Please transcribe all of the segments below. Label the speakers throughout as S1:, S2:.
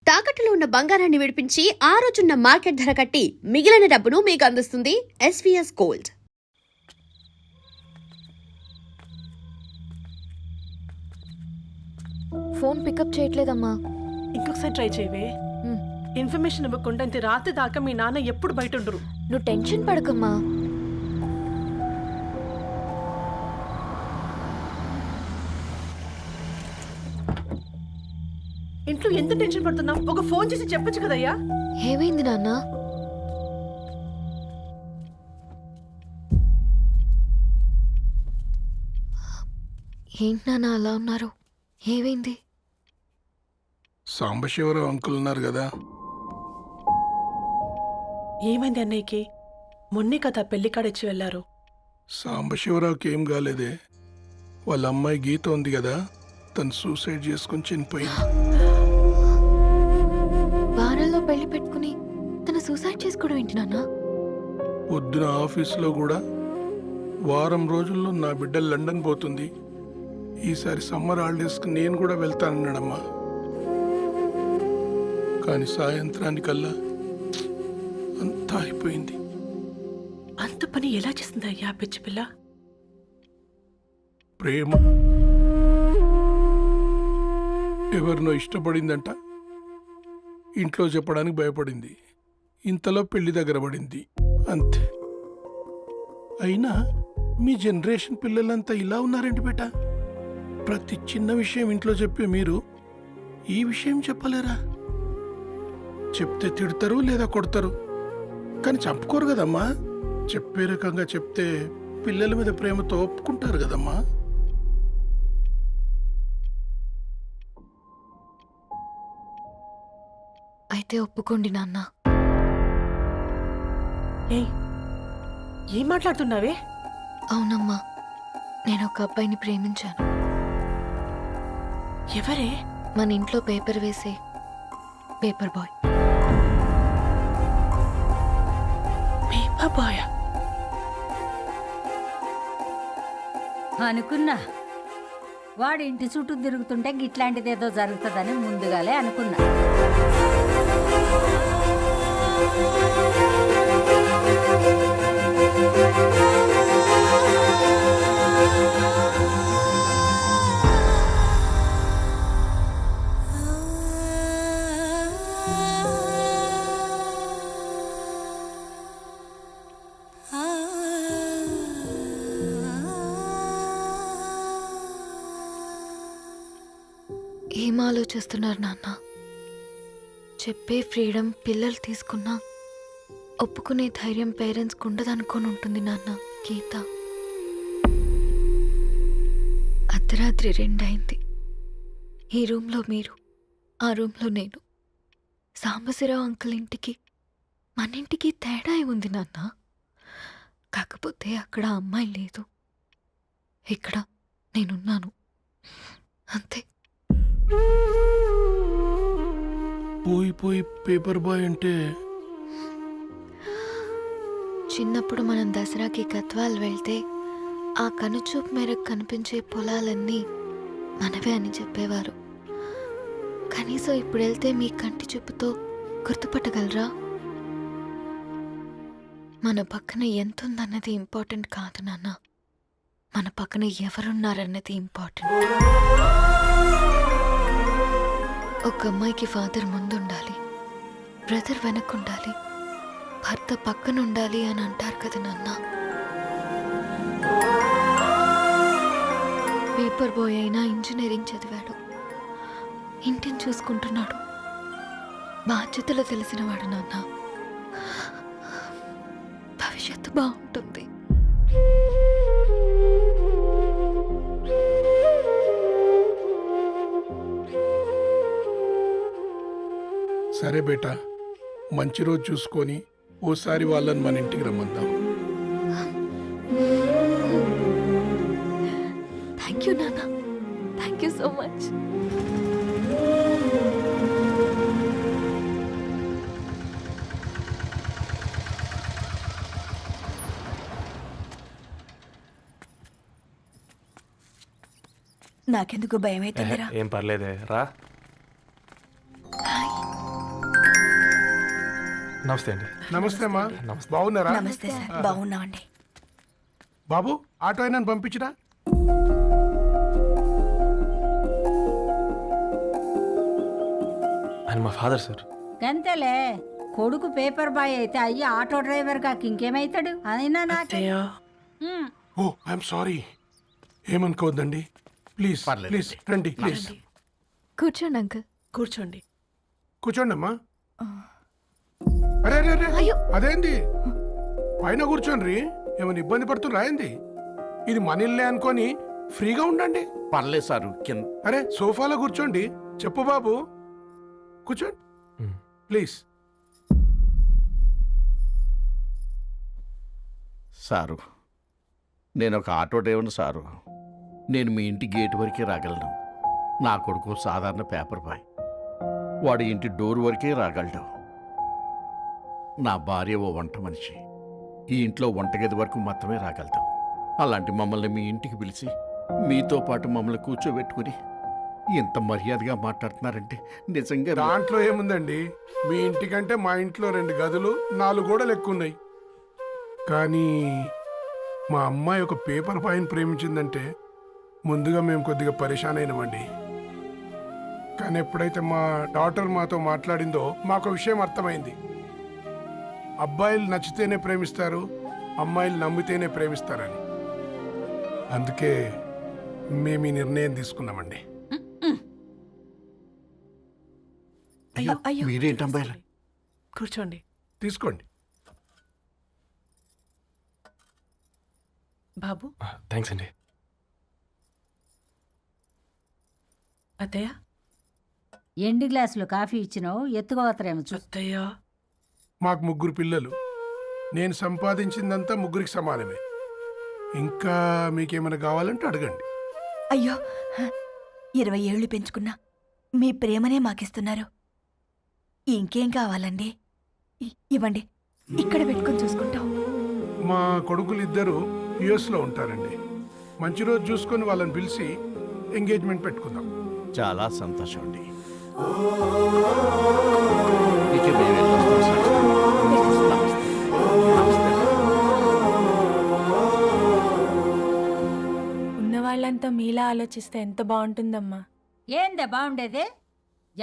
S1: తాకట్టులో ఉన్న బంగారాన్ని విడిపించి ఆ రోజున్న మార్కెట్ ధర కట్టి మిగిలిన డబ్బును మీకు అందిస్తుంది ఎస్వీఎస్ గోల్డ్.
S2: ఫోన్ పికప్ చేయట్లేదమ్మా.
S3: ఇంకొకసారి ట్రై చేయవే. ఇన్ఫర్మేషన్ ఇవ్వకుండా ఇంత రాత్రి దాకా మీ నాన్న ఎప్పుడు బయట ఉండరు.
S2: నువ్వు టెన్షన్ పడకమ్మా.
S3: ఇంట్లో ఎంత టెన్షన్ పడుతున్నావు? ఒక ఫోన్ చేసి చెప్పొచ్చు కదయ్యా.
S2: ఏమైంది నాన్న? ఏంటి నాన్న అలా ఉన్నారు? ఏమైంది?
S4: సాంబశివరావు అంకుల్ ఉన్నారు కదా,
S3: ఏమైంది అన్నయ్యకి? మొన్నే కదా పెళ్లి కాడిచ్చి వెళ్ళారు.
S4: సాంబశివరావుకి ఏం కాలేదే. వాళ్ళ అమ్మాయి గీత ఉంది కదా, తను సూసైడ్ చేసుకుని చనిపోయింది.
S2: వారాల్లో పెళ్లి పెట్టుకుని తను సూసైడ్ చేసుకోవడం ఏంటి నాన్న?
S4: పొద్దున ఆఫీసులో కూడా వారం రోజుల్లో నా బిడ్డ లండన్ పోతుంది, ఈసారి సమ్మర్ హాలిడేస్కి నేను కూడా వెళ్తానన్నాడమ్మా. కానీ సాయంత్రానికల్లా అంతా అయిపోయింది.
S3: అంత పని ఎలా చేస్తుందయ్యా పిచ్చి పిల్ల?
S4: ప్రేమ ఎవరినో ఇష్టపడిందంట, ఇంట్లో చెప్పడానికి భయపడింది. ఇంతలో పెళ్లి దగ్గర పడింది, అంతే. అయినా మీ జనరేషన్ పిల్లలంతా ఇలా ఉన్నారేంటి బేట? ప్రతి చిన్న విషయం ఇంట్లో చెప్పే మీరు ఈ విషయం చెప్పలేరా? చెప్తే తిడతారు లేదా కొడతారు, కానీ చంపుకోరు కదమ్మా. చెప్పే రకంగా చెప్తే పిల్లల మీద ప్రేమతో ఒప్పుకుంటారు కదమ్మా.
S2: అయితే ఒప్పుకోండి నాన్న.
S3: ఏం మాట్లాడుతున్నావే?
S2: అవునమ్మా, నేను ఒక అబ్బాయిని ప్రేమించాను.
S3: ఎవరే?
S2: మన ఇంట్లో పేపర్ వేసే పేపర్ బాయ్.
S3: పేపర్ బాయ్
S5: అనుకున్నా. వాడి ఇంటి చుట్టూ తిరుగుతుంటే గిట్లాంటిదేదో జరుగుతుందని ముందుగాలే అనుకున్నా.
S2: ఏం ఆలోచిస్తున్నారు నాన్న? చెప్పే ఫ్రీడమ్ పిల్లలు తీసుకున్నా ఒప్పుకునే ధైర్యం పేరెంట్స్కి ఉండదనుకొని ఉంటుంది నాన్న. గీత అర్ధరాత్రి 2 అయింది. ఈ రూమ్లో మీరు, ఆ రూమ్లో నేను. సాంబశివరావు అంకుల్ ఇంటికి మన ఇంటికి తేడా ఉంది నాన్న. కాకపోతే అక్కడ అమ్మాయి లేదు, ఇక్కడ నేనున్నాను, అంతే.
S4: పోయి పేపర్ బాయ్ అంటే
S2: చిన్నప్పుడు మనం దసరాకి గద్వాల్ వెళ్తే ఆ కనుచూపు మేరకు కనిపించే పొలాలన్నీ మనవే అని చెప్పేవారు. కనీసం ఇప్పుడు వెళ్తే మీ కంటి చూపుతో గుర్తుపట్టగలరా? మన పక్కన ఎంత ఉందన్నది ఇంపార్టెంట్ కాదు నాన్న, మన పక్కన ఎవరున్నారన్నది ఇంపార్టెంట్. ఒక అమ్మాయికి ఫాదర్ ముందుండాలి, బ్రదర్ వెనకుండాలి, భర్త పక్కన ఉండాలి అని అంటారు కదా నాన్న. పేపర్ బాయ్ అయినా ఇంజనీరింగ్ చదివాడు, ఇంటిని చూసుకుంటున్నాడు, బాధ్యతలు తెలిసినవాడు నాన్న. భవిష్యత్తు బాగుంటుంది.
S4: సరే బేటా, మంచి రోజు చూసుకొని ఓసారి వాళ్ళని మన ఇంటికి రమ్మందాం.
S2: థ్యాంక్ యూ నాన్న, థ్యాంక్ యూ సో మచ్.
S6: నాకెందుకు భయం అవుతుందిరా.
S7: ఏం పర్లేదే రా.
S6: నమస్తే అండి.
S4: నమస్తే అమ్మా, బాగున్నారా?
S7: నమస్తే సార్, బాగున్నామండి.
S4: బాబు ఆటో అయినా పంపించినా?
S6: ఆయన మా ఫాదర్ సార్.
S5: గంతేలే, కొడుకు పేపర్ బాయ్ అయితే అయ్యి ఆటో డ్రైవర్ కాక ఇంకేమైతాడు? అయినా నాకు
S3: అత్తయ్య
S4: ఓ ఐఎమ్ సారీ, ఏమనుకోవద్దండి. ప్లీజ్ ప్లీజ్ రండి, ప్లీజ్
S2: కూర్చోండి అంకుల్.
S3: కూర్చోండి.
S4: కూర్చోండి అమ్మా. అరే అరే అరే, అదేంది పైన కూర్చోండి, ఏమైనా ఇబ్బంది పడుతున్నా ఏంది? ఇది మన ఇల్లే అనుకొని ఫ్రీగా ఉండండి.
S8: పర్లేదు సారు కింద.
S4: అరే సోఫాలో కూర్చోండి. చెప్పు బాబు, కూర్చోండి ప్లీజ్.
S8: సారు, నేను ఒక ఆటో డ్రైవర్ని సారు. నేను మీ ఇంటి గేట్ వరకే రాగలను. నా కొడుకు సాధారణ పేపర్ బాయ్, వాడి ఇంటి డోర్ వరకే రాగలడు. నా భార్య ఓ వంట మనిషి, ఈ ఇంట్లో వంటగది వరకు మాత్రమే రాగలుగుతాం. అలాంటి మమ్మల్ని మీ ఇంటికి పిలిచి మీతో పాటు మమ్మల్ని కూర్చోబెట్టుకుని ఇంత మర్యాదగా మాట్లాడుతున్నారంటే నిజంగా
S4: దాంట్లో ఏముందండి, మీ ఇంటికంటే మా ఇంట్లో 2 గదులు 4 గోడలు ఎక్కువ ఉన్నాయి. కానీ మా అమ్మాయి ఒక పేపర్ బాయ్ని ప్రేమించిందంటే ముందుగా మేము కొద్దిగా పరేషాన్ అయినామండి. కానీ ఎప్పుడైతే మా డాటర్ మాతో మాట్లాడిందో మాకు విషయం అర్థమైంది. అబ్బాయిలు నచ్చితేనే ప్రేమిస్తారు, అమ్మాయిలు నమ్మితేనే ప్రేమిస్తారని. అందుకే మేము ఈ నిర్ణయం తీసుకున్నామండి.
S8: అయ్యో మీరేంటి అమ్మాయిలు?
S3: కూర్చోండి.
S4: తీసుకోండి.
S3: బాబు.
S6: థ్యాంక్స్ అండి.
S3: అత్తయ్య.
S5: ఎండి గ్లాసులో కాఫీ ఇచ్చినావు, ఎత్తుకోవతరేమో చూ.
S3: అత్తయ్య.
S4: మాకు 3 పిల్లలు. నేను సంపాదించిందంతా 3కి సమానమే. ఇంకా మీకేమైనా కావాలంటే అడగండి.
S7: అయ్యో, 20 ఏళ్ళు పెంచుకున్నా మీ ప్రేమనే మాకిస్తున్నారు. ఇంకేం కావాలండి? ఇవ్వండి, ఇక్కడ పెట్టుకొని చూసుకుంటాం.
S4: మా కొడుకులు 2 యుఎస్లో ఉంటారండి. మంచి రోజు చూసుకొని వాళ్ళని పిలిచి ఎంగేజ్మెంట్ పెట్టుకుందాం.
S8: చాలా సంతోషం అండి. ఇక మేము వెళ్ళొస్తాం సార్. నమస్తే.
S9: ఉన్న వాళ్ళంతా మీలా ఆలోచిస్తే ఎంత బాగుంటుందమ్మా.
S5: ఏందే బాగుండేది?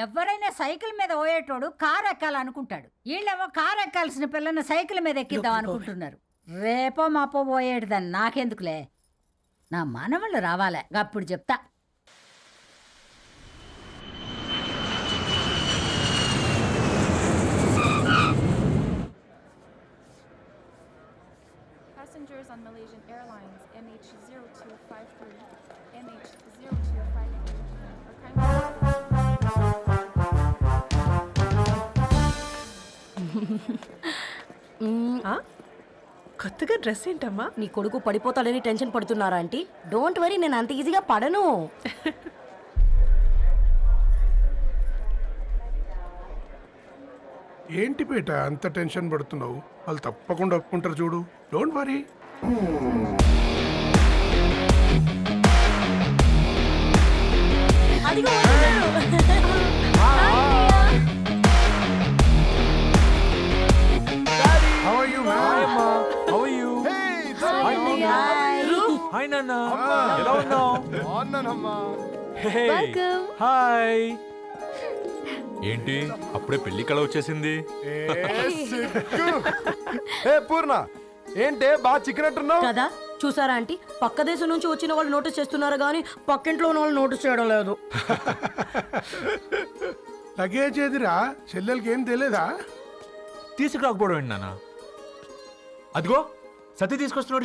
S5: ఎవరైనా సైకిల్ మీద పోయేటోడు కారు ఎక్కాలనుకుంటాడు. వీళ్ళేమో కారు ఎక్కాల్సిన పిల్లని సైకిల్ మీద ఎక్కిద్దాం అనుకుంటున్నారు. రేపో మాపో పోయేటిదని నాకెందుకులే, నా మనవళ్ళు రావాలే, అప్పుడు చెప్తా.
S10: Passengers on Malaysian Airlines MH0253, MH0253 are
S3: ఆ? కొత్తగా డ్రెస్ ఏంటమ్మా?
S11: నీ కొడుకు పడిపోతాడని టెన్షన్ పడుతున్నారా ఆంటీ? డోంట్ వరీ, నేను అంత ఈజీగా పడను.
S4: ఏంటి పేట అంత టెన్షన్ పడుతున్నావు? వాళ్ళు తప్పకుండా ఒప్పుకుంటారు చూడు. Don't worry.
S11: అదిగో
S4: How are you, man?
S6: How are you? Hi నాన్న, ఎలా ఉన్నావు? హాయ్. ఏంటి అప్పుడే పెళ్లి కళ వచ్చేసింది?
S12: పూర్ణ ఏంటే బాగా చిక్కినట్టున్నావు
S11: కదా, చూసారా ఆంటీ? పక్క దేశం నుంచి వచ్చిన వాళ్ళు నోటీస్ చేస్తున్నారు కానీ పక్కింట్లో ఉన్న వాళ్ళు నోటీస్ చేయడం లేదు.
S4: లగేజ్ ఏదిరా? చెల్లెలకి ఏం తెలియదా?
S6: తీసుకురాకపోవడం ఏంటి నాన్న? అదిగో సతీ తీసుకొస్తున్నాడు చూడు.